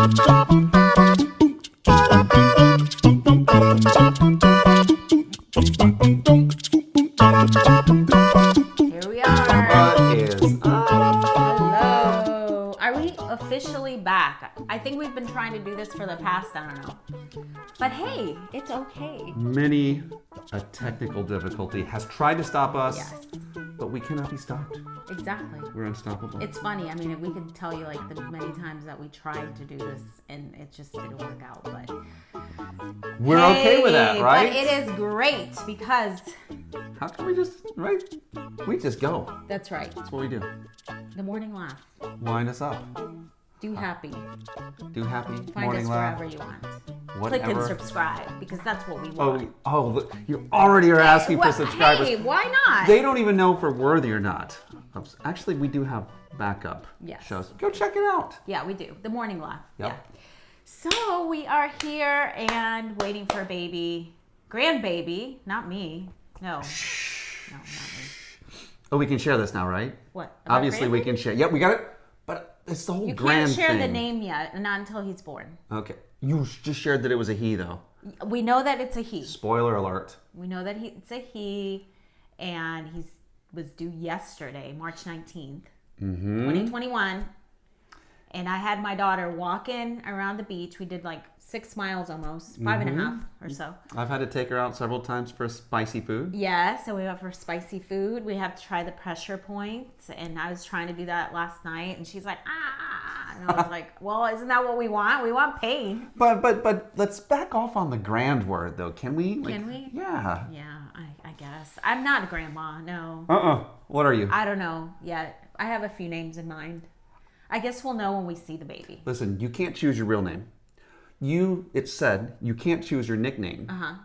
Here we are. What is up? Hello. Are we officially back? I think we've been trying to do this for the past, I don't know. But hey, it's okay. Many a technical difficulty has tried to stop us, Yes, but we cannot be stopped. exactly. We're unstoppable. It's funny. I mean, we could tell you like the many times that we tried to do this and it just didn't work out. But We're okay with that, right? But it is great because How can we just, right? We just go. that's right. That's what we do. The morning laugh. Wind us up. Do happy. Do happy. Find morning us laugh. wherever you want. Whatever. Click and subscribe because that's what we want. Oh, look, you already are asking for Well, subscribers. Hey, why not? They don't even know if we're worthy or not. Actually, we do have backup Yes. shows. Go check it out. Yeah, we do. The morning laugh. Yep. Yeah. So we are here and waiting for a baby. Grandbaby, not me. No. No, not me. Oh, we can share this now, right? What? About Obviously, we grandbaby? can share. Yep, we got it. But it's the whole You grand can't share thing. the name yet, not until he's born. Okay. You just shared that it was a he, though. We know that it's a he. Spoiler alert. We know that it's a he, and he was due yesterday, March 19th, 2021. And I had my daughter walking around the beach. We did like 6 miles almost, 5.5 or so. I've had to take her out several times for spicy food. Yeah, so we went for spicy food. We have to try the pressure points. And I was trying to do that last night. And she's like, ah. And I was like, well, isn't that what we want? We want pain. But let's back off on the grand word, though. Can we? Can we? Yeah. Yeah, I guess. I'm not a grandma, no. What are you? I don't know yet. I have a few names in mind. I guess we'll know when we see the baby. Listen, you can't choose your real name. It's said, you can't choose your nickname. Uh-huh.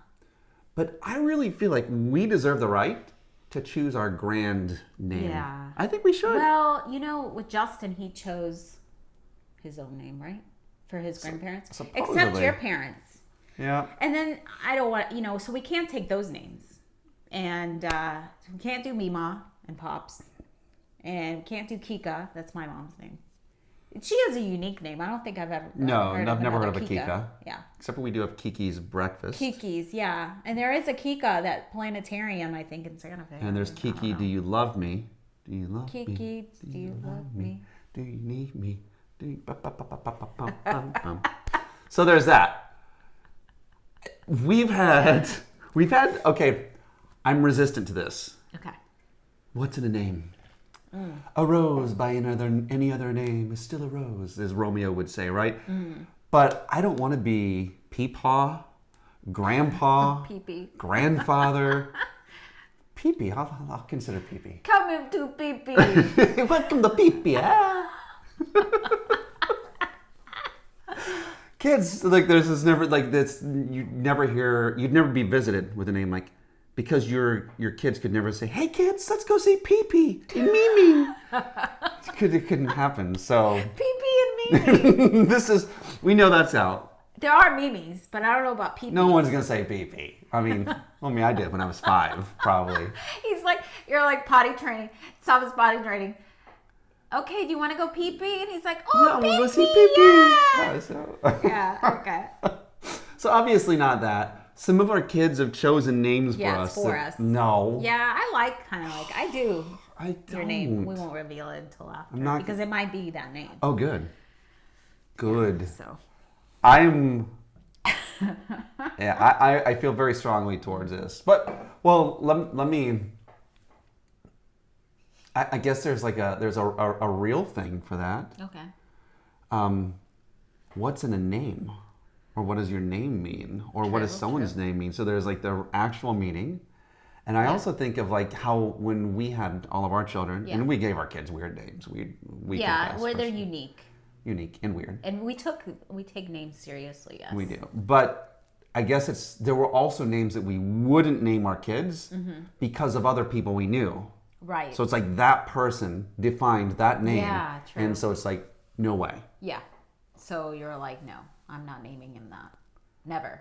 But I really feel like we deserve the right to choose our grand name. Yeah. I think we should. Well, you know, with Justin, he chose his own name, right? For his grandparents. Except supposedly. your parents. Yeah. And then I don't want, so we can't take those names. And we can't do Mima and Pops. And we can't do Kika. That's my mom's name. She has a unique name. I don't think I've ever I've never heard of a Kika. Yeah. Except for we do have Kiki's breakfast. Kiki's, yeah. And there is a Kika, that planetarium, I think, in Santa Fe. And there's Kiki, do you love me? Do you love me? Kiki, do you love me? Do you need me? Do you... Ba-ba-ba-ba-ba-ba-bum-bum. So there's that. We've had, okay, I'm resistant to this. Okay. What's in a name? A rose by any other name is still a rose, as Romeo would say, right? But I don't want to be Peepaw, Grandpa, Pee-pee. Grandfather. Pee-pee, I'll consider Pee-pee. Come into pee-pee. Welcome to Pee-pee, ah. Kids, like there's this never, like this, you'd never be visited with a name like, because your kids could never say, hey kids, let's go see Pee-pee and Mimi. It couldn't happen, so. Pee-pee and Mimi. We know that's out. There are Mimis, but I don't know about pee-pee. No one's gonna say Pee-pee. I mean, I did when I was 5, probably. He's like, you're like potty training. Stop his potty training. Okay, do you want to go pee-pee? And he's like, oh, Yeah, we'll go see pee-pee, Pee-pee. yeah. Yeah, okay. So obviously not that. Some of our kids have chosen names for Yeah, us. it's for us. No. Yeah, I do. I don't. Your name. We won't reveal it until after. I'm not- because it might be that name. Oh, good. Good. So. I'm... Yeah, I feel very strongly towards this. But, well, let me... I guess there's a real thing for that. Okay. What's in a name? Or what does your name mean? Or what does someone's name mean? So there's like the actual meaning. And I also think of like how when we had all of our children, and we gave our kids weird names. We confess, where they're unique. Unique and weird. And we take names seriously, yes. We do. But I guess there were also names that we wouldn't name our kids because of other people we knew. Right. So it's like that person defined that name. Yeah, true. And so it's like, no way. Yeah. So you're like, no, I'm not naming him that. Never.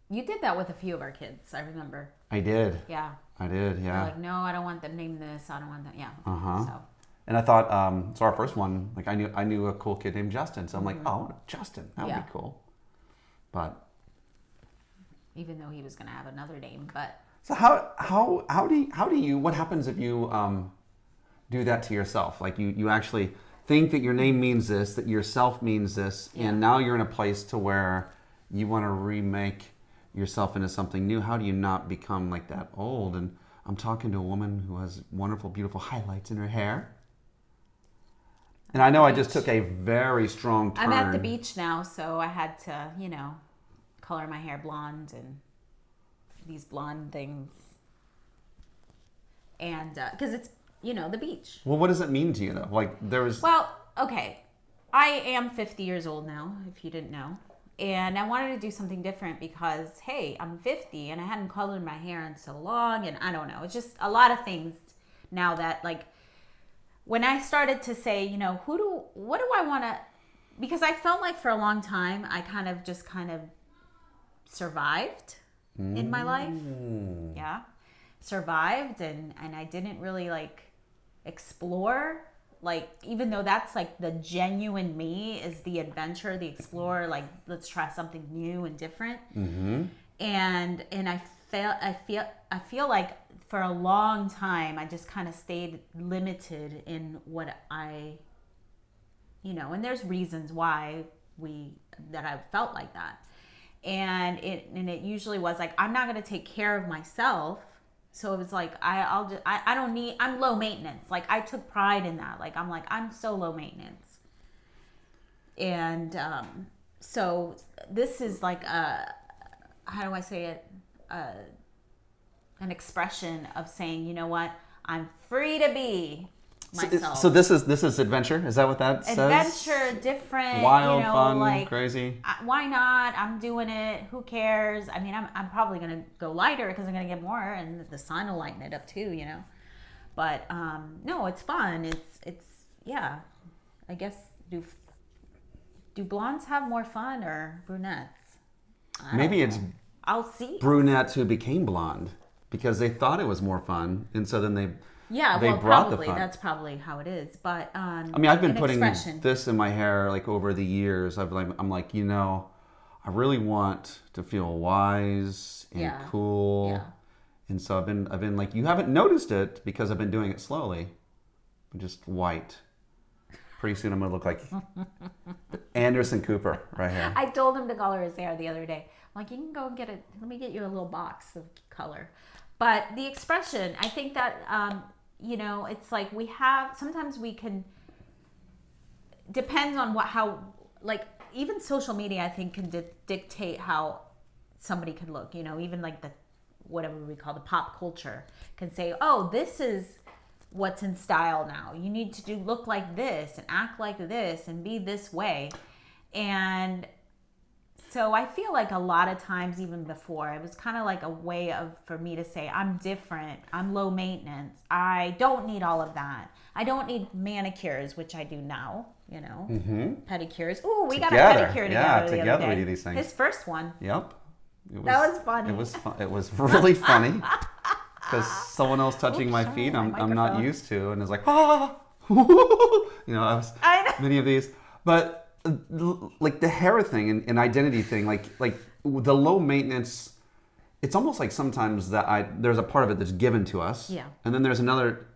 You did that with a few of our kids, I remember. I did. Yeah. I did, yeah. You're like, no, I don't want them to name this. I don't want that. Yeah. Uh-huh. So. And I thought, so our first one, like I knew a cool kid named Justin. So I'm like, oh, Justin, that would be cool. But even though he was going to have another name, but. So how do you, what happens if you do that to yourself? Like you actually think that your name means this, that yourself means this, and now you're in a place to where you want to remake yourself into something new. How do you not become like that old? And I'm talking to a woman who has wonderful, beautiful highlights in her hair. And I know I just took a very strong turn. I'm at the beach now, so I had to, color my hair blonde and these blonde things. And because it's, the beach. Well, what does it mean to you, though? Like, Well, okay. I am 50 years old now, if you didn't know. And I wanted to do something different because, hey, I'm 50 and I hadn't colored my hair in so long. And I don't know. It's just a lot of things now that, like, when I started to say, what do I want to, because I felt like for a long time, I kind of survived in my life. Yeah. Survived. And I didn't really explore, even though that's the genuine me is the adventure, the explorer, let's try something new and different. And I feel like for a long time I just kind of stayed limited in what I, and there's reasons why that I felt like that. And it usually was I'm not going to take care of myself. So it was I don't need, I'm low maintenance. I took pride in that. I'm so low maintenance. And so this is how do I say it? An expression of saying, you know what? I'm free to be myself. So this is adventure? Is that what that says? Adventure, different. Wild, fun, crazy. Why not? I'm doing it. Who cares? I mean, I'm probably going to go lighter because I'm going to get more and the sun will lighten it up too, But no, it's fun. It's yeah. I guess, do blondes have more fun or brunettes? Maybe it's I'll see. Brunettes who became blonde because they thought it was more fun, and so then they brought probably the fun. That's probably how it is. But I mean, I've been putting this in my hair over the years. I'm like, I really want to feel wise and cool, and so I've been like, you haven't noticed it because I've been doing it slowly. I'm just white. Pretty soon I'm gonna look like Anderson Cooper right here. I told him to color his hair the other day. I'm like, you can go and let me get you a little box of color. But the expression, I think that, it's sometimes we can, depends on even social media, I think, can dictate how somebody could look, even whatever we call the pop culture can say, oh, this is what's in style now. You need to look like this and act like this and be this way. And so I feel like a lot of times, even before, it was kind of a way for me to say, I'm different. I'm low maintenance. I don't need all of that. I don't need manicures, which I do now, pedicures. Ooh, we got a pedicure together. Yeah, the together other day. we do these things. His first one. Yep. That was funny. It was fun. It was really funny because someone else touching my feet, I'm not used to, and it's like, I was many of these, but. The hair thing and identity thing, like the low maintenance, it's almost like sometimes there's a part of it that's given to us, and then there's another.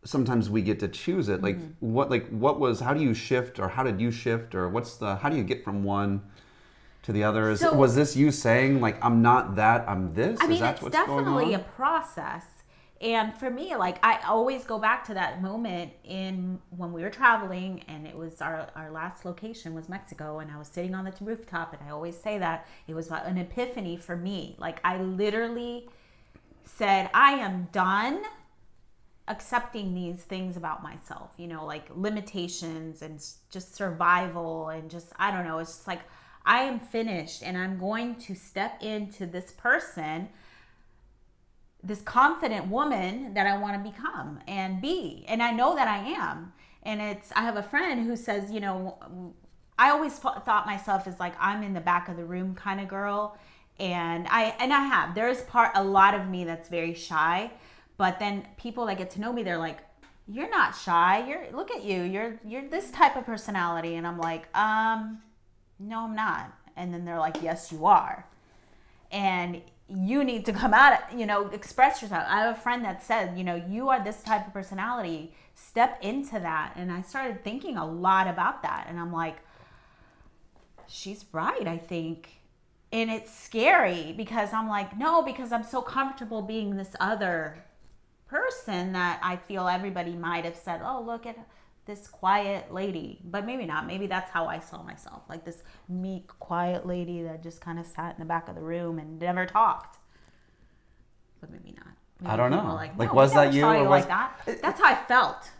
Sometimes we get to choose it. How do you shift, or how did you shift, or how do you get from one to the other? Was this you saying I'm not that, I'm this? I mean, it's definitely a process. And for me, I always go back to that moment when we were traveling, and it was our last location was Mexico, and I was sitting on the rooftop, and I always say that it was an epiphany for me. I literally said, I am done accepting these things about myself, limitations and just survival and just, I don't know. It's just I am finished, and I'm going to step into this person, this confident woman that I want to become and be. And I know that I am. And I have a friend who says, I always thought myself as I'm in the back of the room kind of girl. And I have, there's a lot of me that's very shy, but then people that get to know me, they're like, you're not shy. Look at you. You're this type of personality. And I'm like, no, I'm not. And then they're like, yes, you are. And you need to come out, express yourself. I have a friend that said, you are this type of personality. Step into that. And I started thinking a lot about that. And I'm like, she's right, I think. And it's scary because I'm like, no, because I'm so comfortable being this other person that I feel everybody might have said, oh, look at this quiet lady. But maybe not. Maybe that's how I saw myself, like this meek, quiet lady that just kind of sat in the back of the room and never talked. But maybe not. Maybe I don't know. Like, no, was that you? Or was like that? That's how I felt.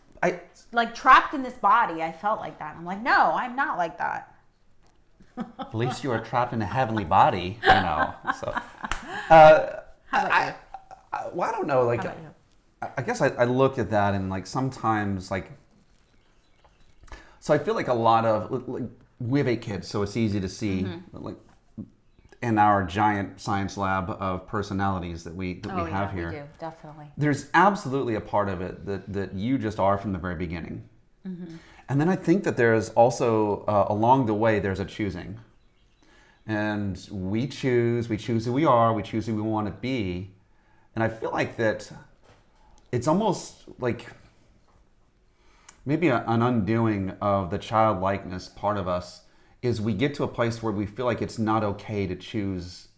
Like trapped in this body. I felt like that. I'm like, no, I'm not like that. At least you are trapped in a heavenly body, So, how about you? Well, I don't know. Like, I guess I look at that and like sometimes like. So I feel like a lot of like we have 8 kids, so it's easy to see like in our giant science lab of personalities that we have here. We do, definitely. There's absolutely a part of it that you just are from the very beginning. Mm-hmm. And then I think that there's also, along the way, there's a choosing. And we choose who we are, we choose who we want to be. And I feel like that it's almost like maybe an undoing of the childlikeness part of us is we get to a place where we feel like it's not okay to choose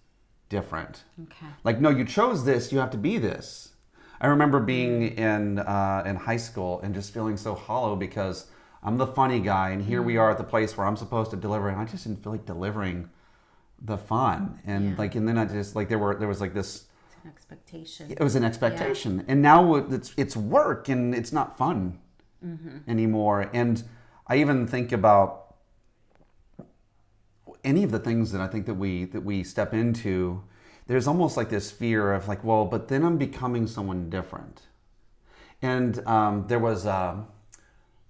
different. Okay. Like, no, you chose this, you have to be this. I remember being in high school and just feeling so hollow because I'm the funny guy, and here we are at the place where I'm supposed to deliver, and I just didn't feel like delivering the fun. And and then I just like there was like this. It's an expectation. It was an expectation, and now it's work, and it's not fun anymore. And I even think about any of the things that I think that we step into. There's almost like this fear of like, well, but then I'm becoming someone different. And there was.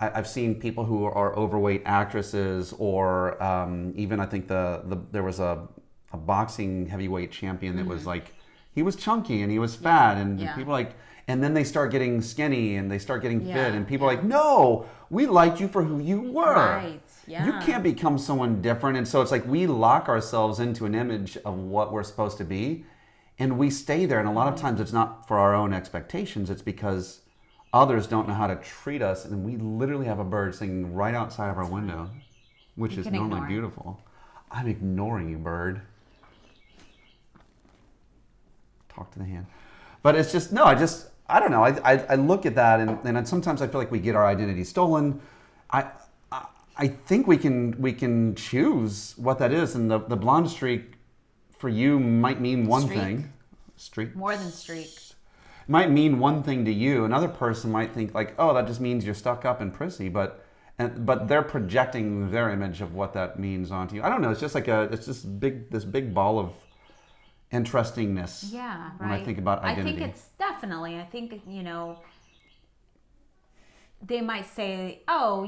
I've seen people who are overweight actresses, or even I think there was a boxing heavyweight champion that was like, he was chunky and he was fat, and people like, and then they start getting skinny and they start getting fit, and people are like, no, we liked you for who you were. Right. Yeah. You can't become someone different. And so it's like we lock ourselves into an image of what we're supposed to be, and we stay there. And a lot of times it's not for our own expectations, it's because others don't know how to treat us, and we literally have a bird singing right outside of our window, which is normally beautiful. I'm ignoring you, bird. Talk to the hand. But it's just, no, I don't know. I look at that, and sometimes I feel like we get our identity stolen. I think we can choose what that is, and the blonde streak for you might mean one thing. Streak? More than streak. Might mean one thing to you. Another person might think like, oh, that just means you're stuck up and prissy, but they're projecting their image of what that means onto you. I don't know. It's just like this big ball of interestingness. Yeah, right. When I think about identity, I think it's definitely. I think they might say, oh,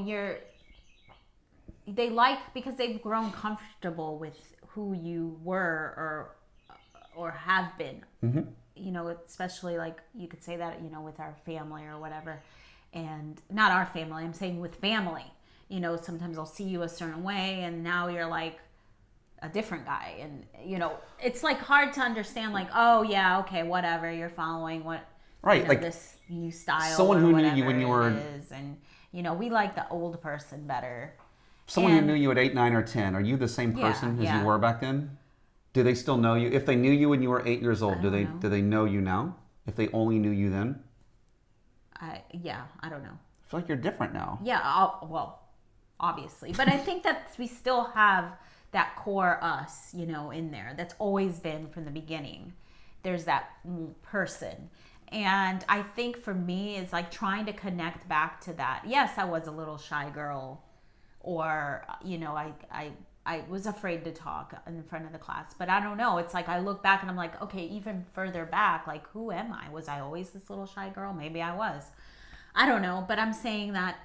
they like because they've grown comfortable with who you were or have been. Mm-hmm. Especially like you could say that, with our family or whatever, and not our family, I'm saying with family, sometimes I'll see you a certain way and now you're like a different guy. And, it's like hard to understand like, oh yeah, okay, whatever. You're following what, right. Like this new style. Someone who knew you when you were, and, we like the old person better. Someone who knew you at 8, 9, or 10. Are you the same person as you were back then? Do they still know you? If they knew you when you were 8 years old, do they know you now? If they only knew you then? I don't know. I feel like you're different now. Yeah, well, obviously. But I think that we still have that core us, in there. That's always been from the beginning. There's that person. And I think for me, it's like trying to connect back to that. Yes, I was a little shy girl. Or, I was afraid to talk in front of the class, but I don't know. It's like I look back and I'm like, okay, even further back, like who am I? Was I always this little shy girl? Maybe I was. I don't know, but I'm saying that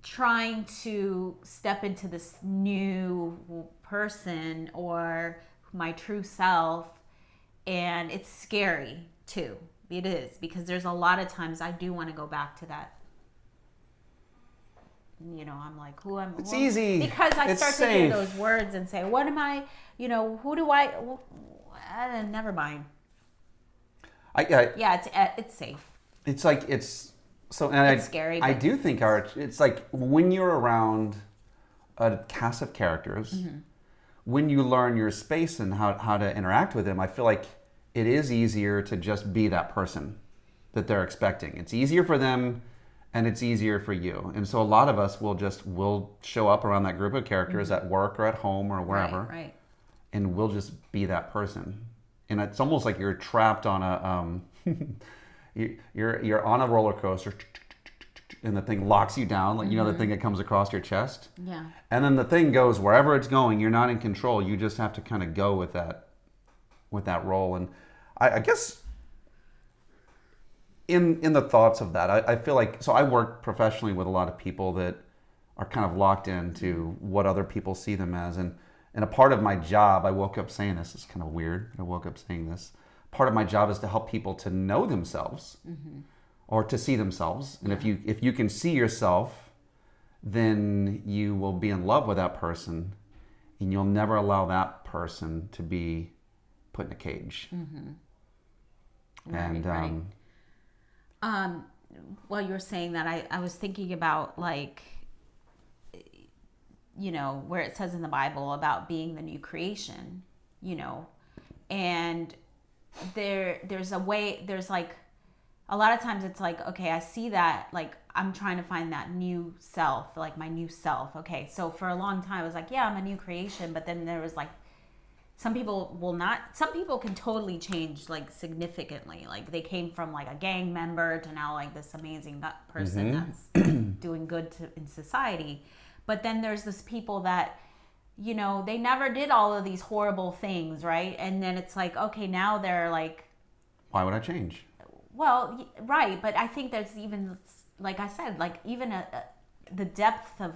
trying to step into this new person or my true self, and it's scary too. It is, because there's a lot of times I do want to go back to that. You know, I'm like, who am I? It's easy. Because I it's start safe. to hear those words and say, what am I, you know, who do I, never mind. Yeah, it's safe. It's like, it's scary. I do think it's like when you're around a cast of characters, when you learn your space and how to interact with them, I feel like it is easier to just be that person that they're expecting. It's easier for them and it's easier for you. And so a lot of us will show up around that group of characters at work or at home or wherever. Right. And we'll just be that person. And it's almost like you're trapped on a you're on a roller coaster and the thing locks you down, like, you know, the thing that comes across your chest. Yeah. And then the thing goes wherever it's going. You're not in control. You just have to kind of go with that role. And I guess in the thoughts of that, I feel like, so I work professionally with a lot of people that are kind of locked into what other people see them as. And a part of my job, I woke up saying this, it's kind of weird. I woke up saying this. Part of my job is to help people to know themselves or to see themselves. And if you can see yourself, then you will be in love with that person and you'll never allow that person to be put in a cage. Right. While you were saying that, I was thinking about, like, you know, where it says in the Bible about being the new creation, you know, and there's a way, there's like, a lot of times it's like, okay, I see that, like, I'm trying to find that new self, like my new self. Okay, so for a long time I was like, yeah, I'm a new creation, but then there was like, some people can totally change, like, significantly. Like, they came from like a gang member to now like this amazing person that's doing good in society. But then there's this people that, you know, they never did all of these horrible things, right? And then it's like, okay, now they're like, why would I change? Well, right, but I think there's even, like I said, like, even the depth of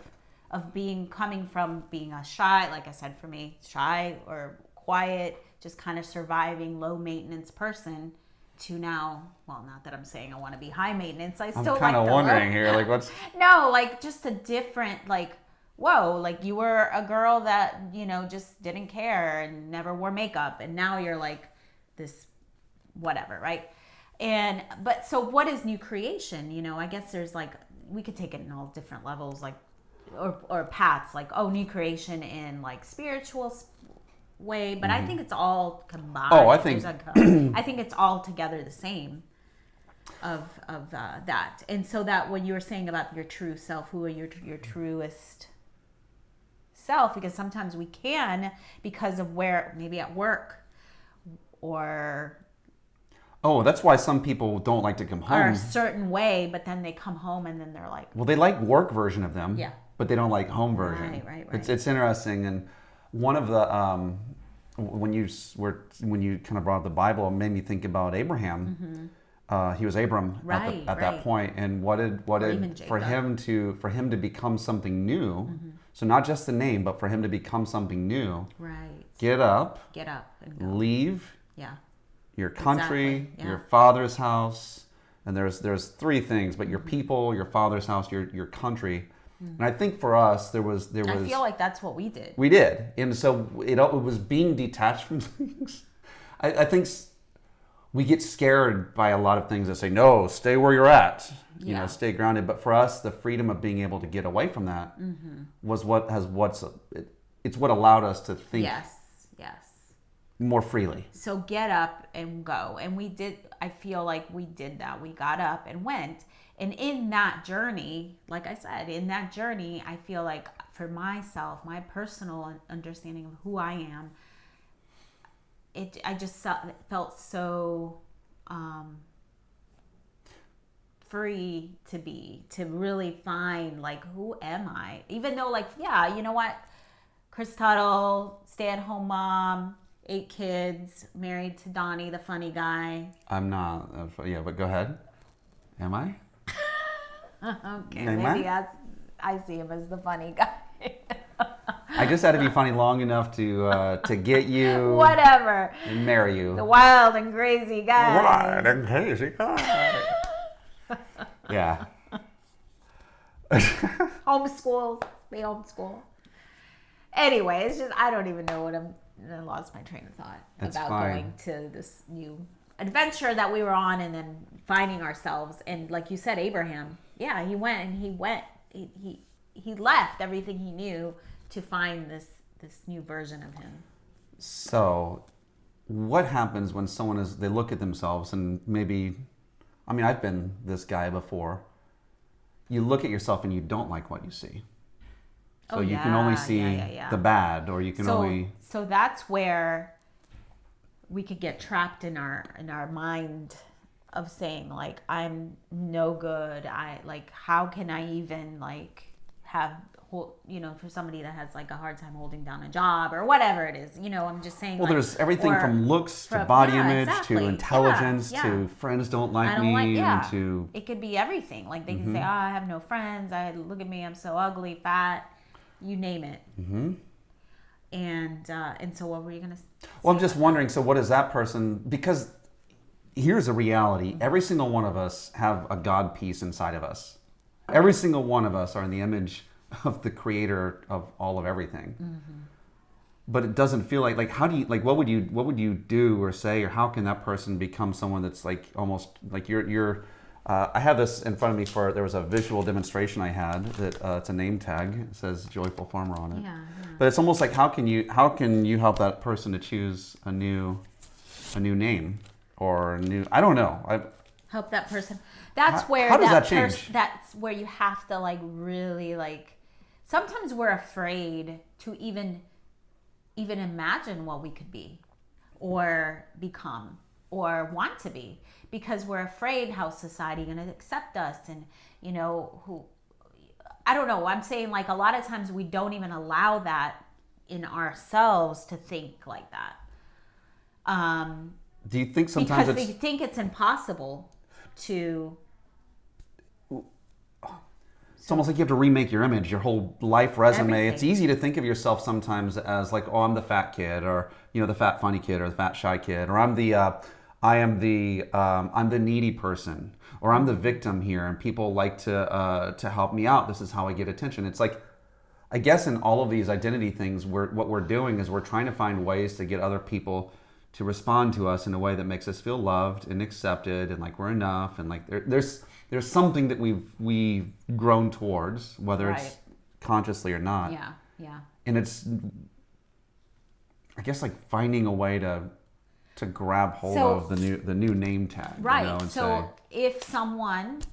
coming from being a shy, like I said, for me, shy or quiet, just kind of surviving, low maintenance person, to now, well, not that I'm saying I want to be high maintenance. I'm still kind of wondering here, like, what's no, like, just a different, like, whoa, like, you were a girl that, you know, just didn't care and never wore makeup, and now you're like this whatever, right? But so what is new creation? You know, I guess there's, like, we could take it in all different levels, like, or paths, like, oh, new creation in, like, spiritual way, but I think it's all combined. Oh, I think I think it's all together the same of that. And so that when you were saying about your true self, who are your truest self, because sometimes we can, because of where, maybe at work or that's why some people don't like to come home. Or a certain way, but then they come home and then they're like, well, they like work version of them, but they don't like home version. Right. It's interesting. And one of the when you kind of brought up the Bible, it made me think about Abraham. He was Abram at that point, and what did for him to become something new. So not just the name, but for him to become something new. Right. Get up and go. Leave. Yeah. Your country, your father's house, and there's three things, but your people, your father's house, your country. And I think for us, there was. I feel like that's what we did. We did, and so it was being detached from things. I think we get scared by a lot of things that say, no, stay where you're at, you know, stay grounded. But for us, the freedom of being able to get away from that was it's what allowed us to think more freely. So get up and go. And we did, I feel like we did that. We got up and went. And in that journey, like I said, I feel like for myself, my personal understanding of who I am, I just felt so free to really find, like, who am I? Even though, like, you know what? Chris Tuttle, stay-at-home mom, 8 kids, married to Donnie, the funny guy. I'm not. But go ahead. Am I? Okay, maybe I see him as the funny guy. I just had to be funny long enough to get you. Whatever. And marry you. The wild and crazy guy. Wild and crazy guy. Yeah. Homeschool. They homeschool. Anyway, it's just, I don't even know what I lost my train of thought about going to this new adventure that we were on and then finding ourselves. And like you said, Abraham, yeah, he left everything he knew to find this new version of him. So what happens when they look at themselves and maybe, I mean, I've been this guy before. You look at yourself and you don't like what you see. So you can only see the bad, or you can only... So that's where we could get trapped in our mind of saying, like, I'm no good. How can I even, like, have, for somebody that has, like, a hard time holding down a job or whatever it is. I'm just saying, well, there's everything from looks to body image to intelligence to friends don't like me. To... It could be everything. Like, they can say, I have no friends. Look at me. I'm so ugly, fat. You name it. Mm-hmm. And so what were you going to say? Well, I'm just wondering, so what is that person, because here's a reality. Every single one of us have a God piece inside of us. Every single one of us are in the image of the creator of all of everything. Mm-hmm. But it doesn't feel like how do you, like, what would you do or say, or how can that person become someone that's like almost like you're I have this in front of me there was a visual demonstration I had that it's a name tag. It says Joyful Farmer on it. Yeah. But it's almost like how can you help that person to choose a new name or a new, I don't know. Help that person. That's where how does that change? That's where you have to like really like, sometimes we're afraid to even imagine what we could be or become or want to be, because we're afraid how society going to accept us, and who, I don't know. I'm saying, like, a lot of times we don't even allow that in ourselves to think like that. Do you think sometimes because they think it's impossible to? It's almost like you have to remake your image, your whole life resume. Everything. It's easy to think of yourself sometimes as like, oh, I'm the fat kid, or the fat funny kid, or the fat shy kid, or I'm the needy person, or I'm the victim here, and people like to help me out. This is how I get attention. It's like, I guess in all of these identity things, what we're doing is we're trying to find ways to get other people to respond to us in a way that makes us feel loved and accepted, and like we're enough, and like there's something that we've grown towards, whether it's consciously or not. Yeah, yeah. And it's, I guess, like finding a way to grab hold of the new name tag. Right. And so if someone,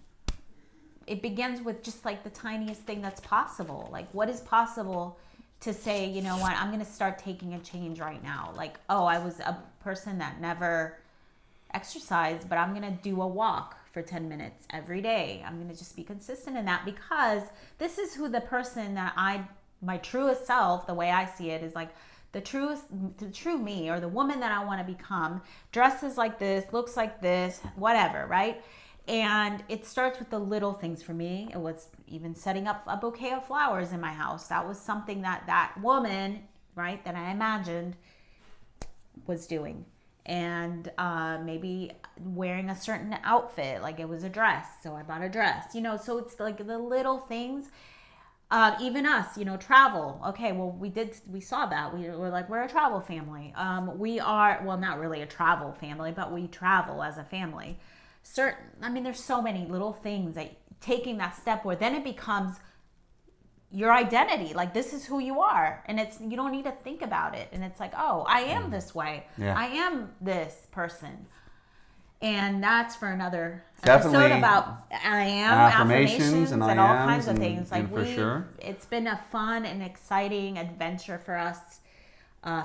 it begins with just like the tiniest thing that's possible. Like, what is possible to say, you know what, I'm going to start taking a change right now. Like, oh, I was a person that never exercised, but I'm going to do a walk for 10 minutes every day. I'm going to just be consistent in that, because this is who the person that my truest self, the way I see it, is like, the true me, or the woman that I want to become, dresses like this, looks like this, whatever, right? And it starts with the little things for me. It was even setting up a bouquet of flowers in my house. That was something that woman, right, that I imagined was doing. And maybe wearing a certain outfit, like it was a dress, so I bought a dress. So it's like the little things. Even us, travel. Okay, well, we saw that. We're like, we're a travel family. We are, well, not really a travel family, but we travel as a family. There's so many little things that taking that step where then it becomes your identity. Like, this is who you are. And you don't need to think about it. And it's like, oh, I am this way. Yeah. I am this person. And that's for another episode about I am affirmations and all kinds of things. Like, it's been a fun and exciting adventure for us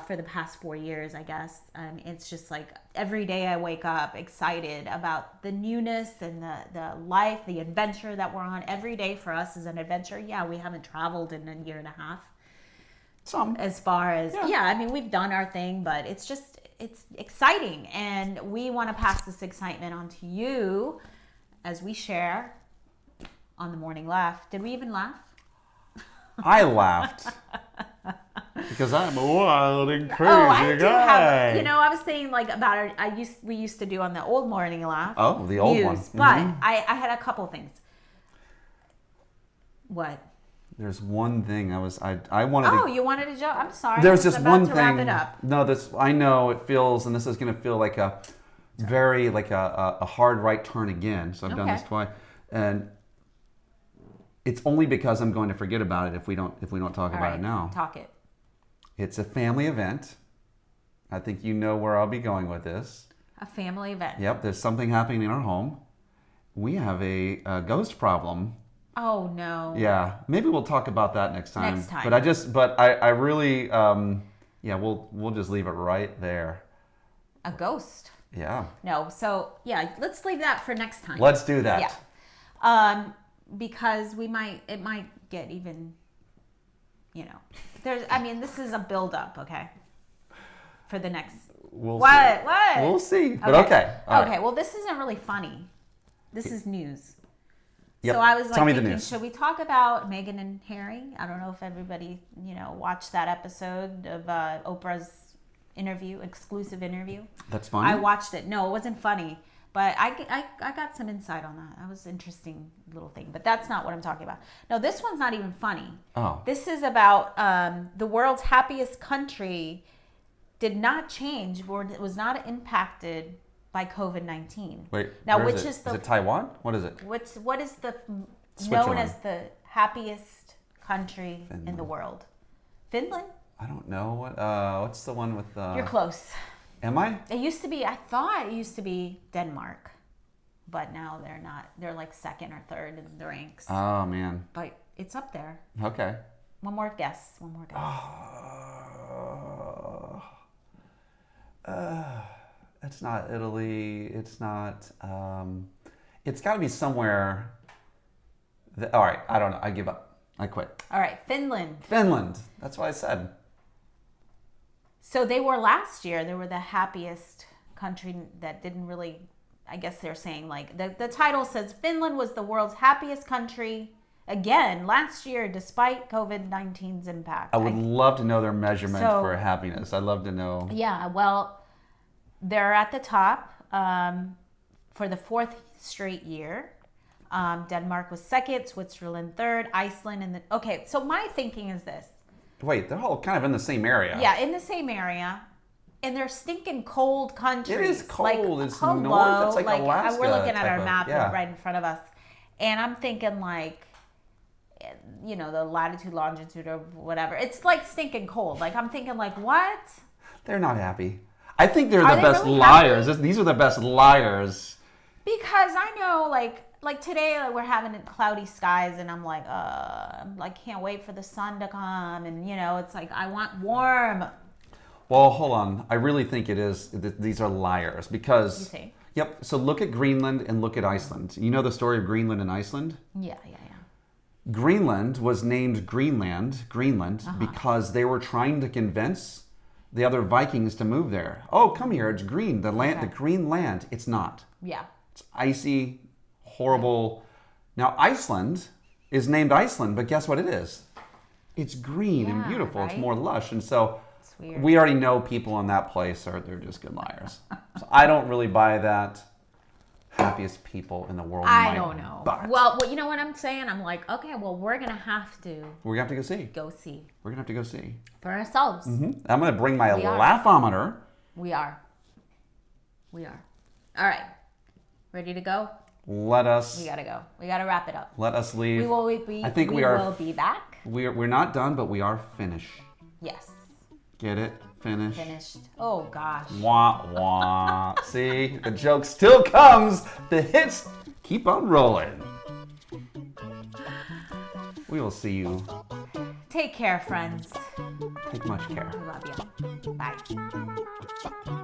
for the past 4 years, I guess. It's just like every day I wake up excited about the newness and the life, the adventure that we're on. Every day for us is an adventure. Yeah, we haven't traveled in a year and a half. As far as, we've done our thing, but it's exciting, and we want to pass this excitement on to you as we share on the morning laugh. Did we even laugh? I laughed. Because I'm a wild and crazy I do guy. have. I was thinking like about it. We used to do on the old Morning Laugh. Oh, the old one. But I had a couple things. What? There's one thing I wanted. Oh, you wanted to joke? I'm sorry. There's just one thing. Wrap it up. No, I know it feels, and this is going to feel like a very like a hard right turn again. So I've done this twice, and it's only because I'm going to forget about it if we don't talk about it now. Talk it. It's a family event. I think you know where I'll be going with this. A family event. Yep, there's something happening in our home. We have a ghost problem. Oh no. Yeah, maybe we'll talk about that next time. But I really, we'll just leave it right there. A ghost. Yeah. No, so yeah, let's leave that for next time. Let's do that. Yeah. Because it might get even, this is a build up, okay? For the next. What? What? We'll see. But okay. Okay. Right. Well, this isn't really funny. This is news. Yep. So I was Tell me thinking, the news. should we talk about Meghan and Harry? I don't know if everybody, watched that episode of Oprah's exclusive interview. That's funny. I watched it. No, it wasn't funny. But I got some insight on that. That was an interesting little thing. But that's not what I'm talking about. No, this one's not even funny. Oh. This is about the world's happiest country did not change or was not impacted by COVID-19. Wait, now is it Taiwan? What is it? What is known as the happiest country in the world? Finland? I don't know. What's the one with You're close. Am I? I thought it used to be Denmark. But now they're not. They're like second or third in the ranks. Oh man. But it's up there. Okay. One more guess. It's not Italy. It's not. It's got to be somewhere. All right. I don't know. I give up. I quit. All right. Finland. That's what I said. So they were last year. They were the happiest country that didn't really. I guess they're saying like the title says Finland was the world's happiest country again last year despite COVID-19's impact. I would love to know their measurement for happiness. I'd love to know. Yeah. Well. They're at the top for the fourth straight year. Denmark was second, Switzerland third, Iceland okay. So my thinking is this. Wait, they're all kind of in the same area. Yeah, in the same area, and they're stinking cold countries. It is cold. Like, it's north. It's like Alaska. We're looking at our map right in front of us, and I'm thinking like, the latitude, longitude, or whatever. It's like stinking cold. Like I'm thinking like what? They're not happy. I think they're the best liars. These are the best liars. Because I know, like today, we're having cloudy skies, and I'm like, can't wait for the sun to come, and it's like I want warm. Well, hold on. I really think it is. These are liars because. You see? Yep. So look at Greenland and look at Iceland. You know the story of Greenland and Iceland? Yeah. Greenland was named Greenland, because they were trying to convince the other Vikings to move there. Oh, come here. It's green. The green land. It's not. Yeah. It's icy, horrible. Now, Iceland is named Iceland, but guess what it is? It's green and beautiful. Right? It's more lush. And so we already know people in that place they're just good liars. So I don't really buy that. Happiest people in the world. I don't know. Well, you know what I'm saying? I'm like, okay, well, we're going to have to. We're going to have to go see. We're going to have to go see. For ourselves. Mm-hmm. I'm going to bring my laughometer. We are. All right. Ready to go? We got to go. We got to wrap it up. Let us leave. We will be back. We're not done, but we are finished. Yes. Get it? Finished. Oh, gosh. Wah, wah. See? The joke still comes. The hits keep on rolling. We will see you. Take care, friends. Take much care. We love you. Bye.